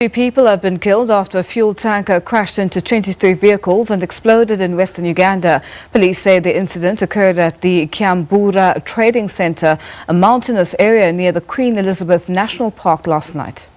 Two people have been killed after a fuel tanker crashed into 23 vehicles and exploded in western Uganda. Police say the incident occurred at the Kyambura trading centre, a mountainous area near the Queen Elizabeth National Park last night.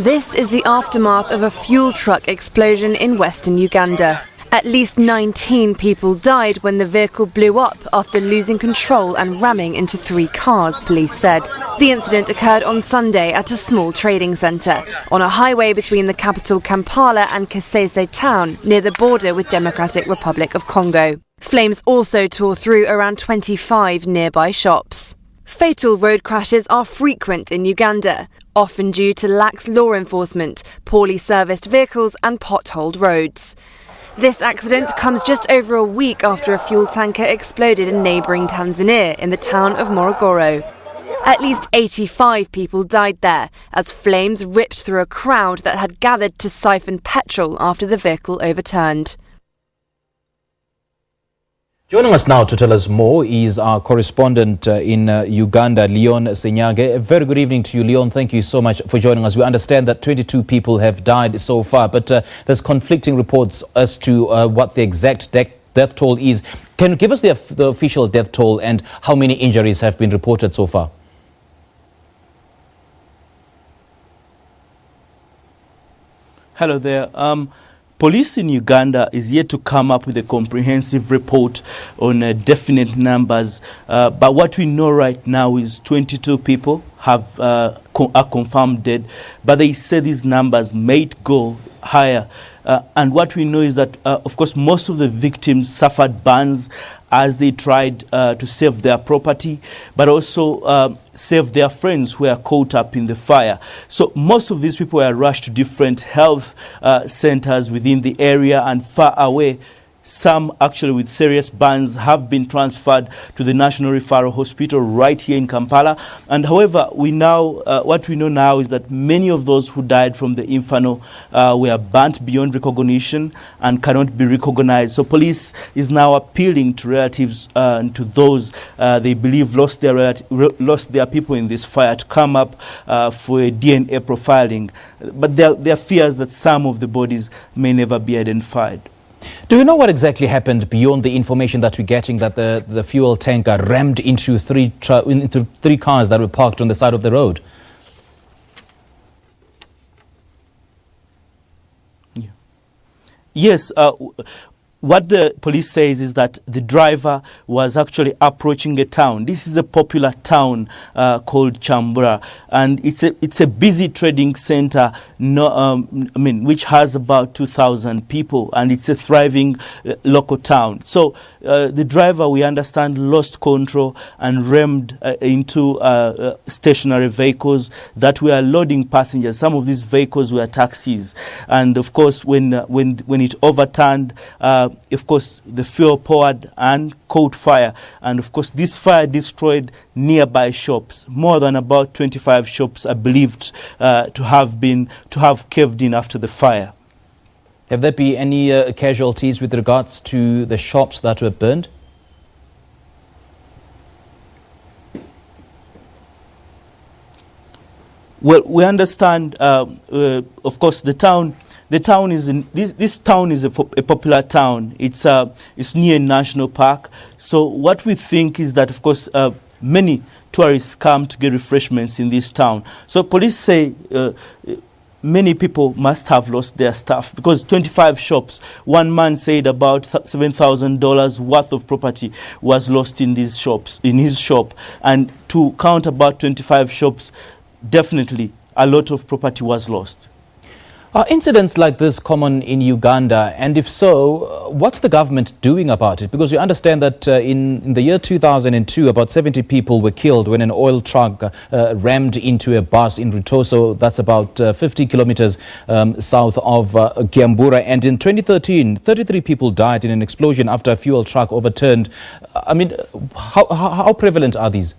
This is the aftermath of a fuel truck explosion in western Uganda. At least 19 people died when the vehicle blew up after losing control and ramming into 3 cars, police said. The incident occurred on Sunday at a small trading centre on a highway between the capital Kampala and Kasese town near the border with Democratic Republic of Congo. Flames also tore through around 25 nearby shops. Fatal road crashes are frequent in Uganda, often due to lax law enforcement, poorly serviced vehicles and potholed roads. This accident comes just over a week after a fuel tanker exploded in neighbouring Tanzania in the town of Morogoro. At least 85 people died there as flames ripped through a crowd that had gathered to siphon petrol after the vehicle overturned. Joining us now to tell us more is our correspondent in Uganda, Leon Ssenyange. A very good evening to you, Leon. Thank you so much for joining us. We understand that 22 people have died so far, but there's conflicting reports as to what the exact death toll is. Can you give us the official death toll and how many injuries have been reported so far? Hello there. Police in Uganda is yet to come up with a comprehensive report on definite numbers, but what we know right now is 22 people are confirmed dead, but they say these numbers may go higher. And what we know is that, of course, most of the victims suffered burns as they tried to save their property, but also save their friends who were caught up in the fire. So most of these people were rushed to different health centers within the area and far away. Some actually with serious burns have been transferred to the National Referral Hospital right here in Kampala. And however, what we know now is that many of those who died from the inferno were burnt beyond recognition and cannot be recognized. So police is now appealing to relatives and to those they believe lost their people in this fire to come up for a DNA profiling. But there are fears that some of the bodies may never be identified. Do we know what exactly happened beyond the information that we're getting that the fuel tanker rammed into three cars that were parked on the side of the road? Yeah. Yes. What the police says is that the driver was actually approaching a town. This is a popular town called Kyambura, and it's a busy trading center. Which has about 2,000 people, and it's a thriving local town. So the driver, we understand, lost control and rammed into stationary vehicles that were loading passengers. Some of these vehicles were taxis, and of course, when it overturned. Of course, the fuel poured and caught fire. And of course, this fire destroyed nearby shops. More than about 25 shops are believed to have caved in after the fire. Have there been any casualties with regards to the shops that were burned? Well, we understand, of course, this town is a popular town. It's near a national park. So what we think is that, of course, many tourists come to get refreshments in this town. So police say many people must have lost their stuff because 25 shops. One man said about $7,000 worth of property was lost in these shops, in his shop, and to count about 25 shops, definitely a lot of property was lost. Are incidents like this common in Uganda? And if so, what's the government doing about it? Because we understand that in the year 2002, about 70 people were killed when an oil truck rammed into a bus in Rutoso. That's about 50 kilometers south of Kyambura. And in 2013, 33 people died in an explosion after a fuel truck overturned. I mean, how prevalent are these?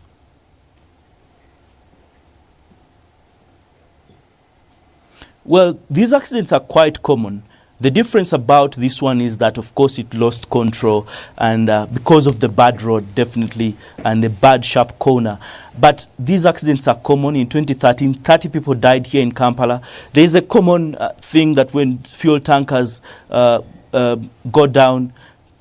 Well, these accidents are quite common. The difference about this one is that, of course, it lost control, and because of the bad road, definitely, and the bad sharp corner. But these accidents are common. In 2013, 30 people died here in Kampala. There is a common thing that when fuel tankers go down,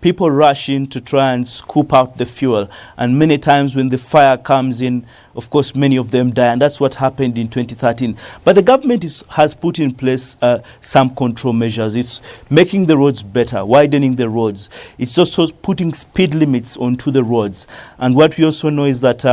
people rush in to try and scoop out the fuel. And many times when the fire comes in, of course, many of them die. And that's what happened in 2013. But the government has put in place some control measures. It's making the roads better, widening the roads. It's also putting speed limits onto the roads. And what we also know is that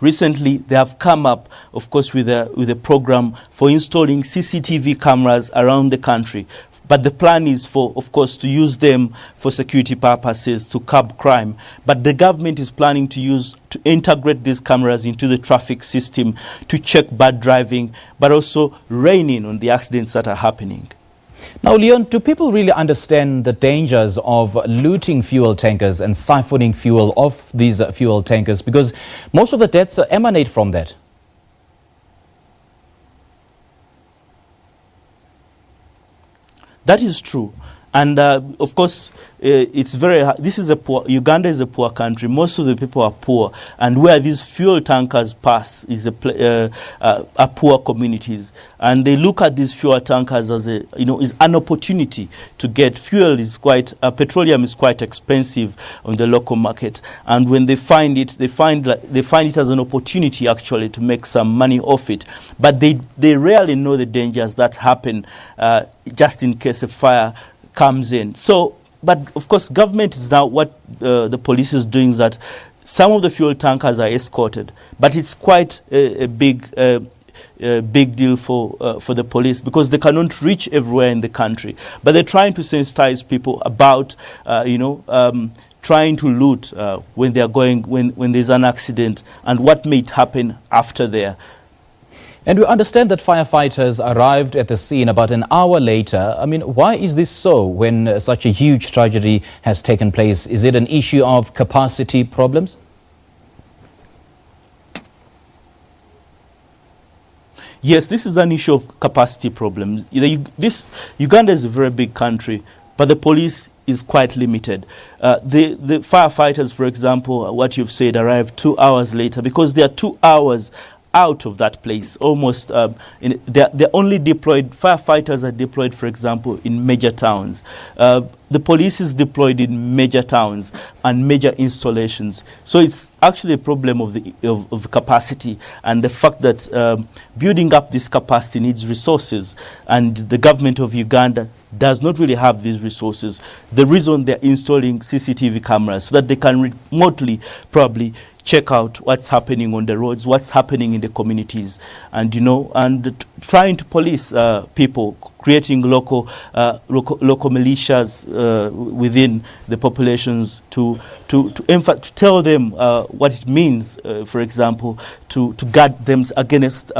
recently, they have come up, of course, with a program for installing CCTV cameras around the country. But the plan is for, of course, to use them for security purposes to curb crime. But the government is planning to integrate these cameras into the traffic system to check bad driving, but also rein in on the accidents that are happening. Now, Leon, do people really understand the dangers of looting fuel tankers and siphoning fuel off these fuel tankers? Because most of the deaths emanate from that. That is true. And of course, it's very hard. Uganda is a poor country. Most of the people are poor. And where these fuel tankers pass is are poor communities. And they look at these fuel tankers as is an opportunity to get fuel. Petroleum is quite expensive on the local market. And when they find it, they find it as an opportunity actually to make some money off it. But they rarely know the dangers that happen just in case a fire comes in. So, but of course, government is now, what the police is doing is that some of the fuel tankers are escorted, but it's quite a big deal for the police because they cannot reach everywhere in the country. But they're trying to sensitize people about, trying to loot when they are when there's an accident and what may happen after there. And we understand that firefighters arrived at the scene about an hour later. I mean, why is this so when such a huge tragedy has taken place? Is it an issue of capacity problems? Yes, this is an issue of capacity problems. Uganda is a very big country, but the police is quite limited. The firefighters, for example, what you've said, arrived 2 hours later because they are 2 hours out of that place. Almost, they're only deployed, firefighters are deployed, for example, in major towns. The police is deployed in major towns and major installations. So it's actually a problem of capacity, and the fact that building up this capacity needs resources, and the government of Uganda does not really have these resources. The reason they're installing CCTV cameras so that they can remotely probably check out what's happening on the roads, what's happening in the communities, and trying to police people, creating local militias within the populations to tell them what it means, for example, to guard them against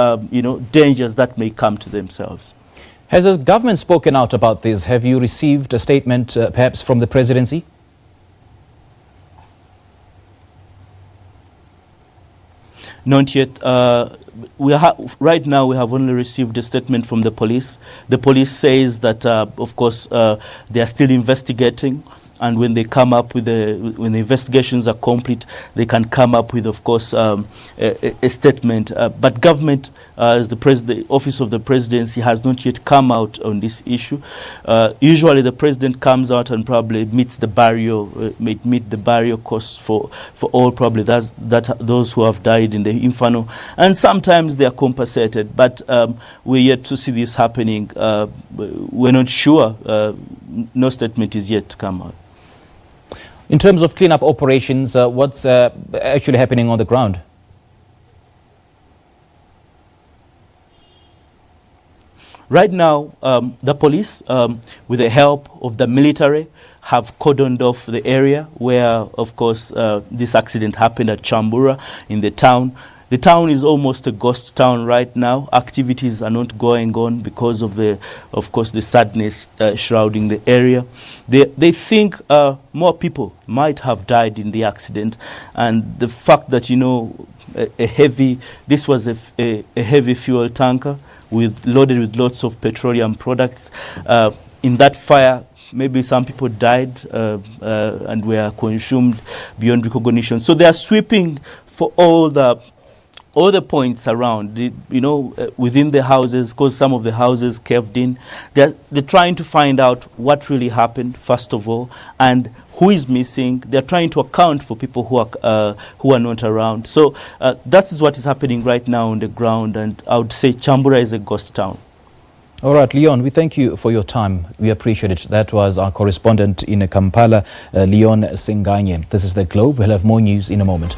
dangers that may come to themselves. Has the government spoken out about this? Have you received a statement perhaps from the presidency? Not yet. Right now, we have only received a statement from the police. The police says that, of course, they are still investigating, and when they come up with when the investigations are complete, they can come up with, of course, a statement. But government, as the office of the presidency, has not yet come out on this issue. Usually, the president comes out and probably meets the barrier costs for all probably those who have died in the inferno, and sometimes they are compensated. But we're yet to see this happening. We're not sure. No statement is yet to come out. In terms of cleanup operations, what's actually happening on the ground? Right now, the police, with the help of the military, have cordoned off the area where, of course, this accident happened at Kyambura in the town. The town is almost a ghost town right now. Activities are not going on because of course, the sadness shrouding the area. They think more people might have died in the accident, and the fact that this was a heavy fuel tanker loaded with lots of petroleum products. in that fire, maybe some people died and were consumed beyond recognition. So they are sweeping for all the points around, within the houses, because some of the houses caved in. They're trying to find out what really happened, first of all, and who is missing. They're trying to account for people who are not around. So that is what is happening right now on the ground, and I would say Kyambura is a ghost town. All right, Leon, we thank you for your time. We appreciate it. That was our correspondent in Kampala, Leon Ssenyange. This is The Globe. We'll have more news in a moment.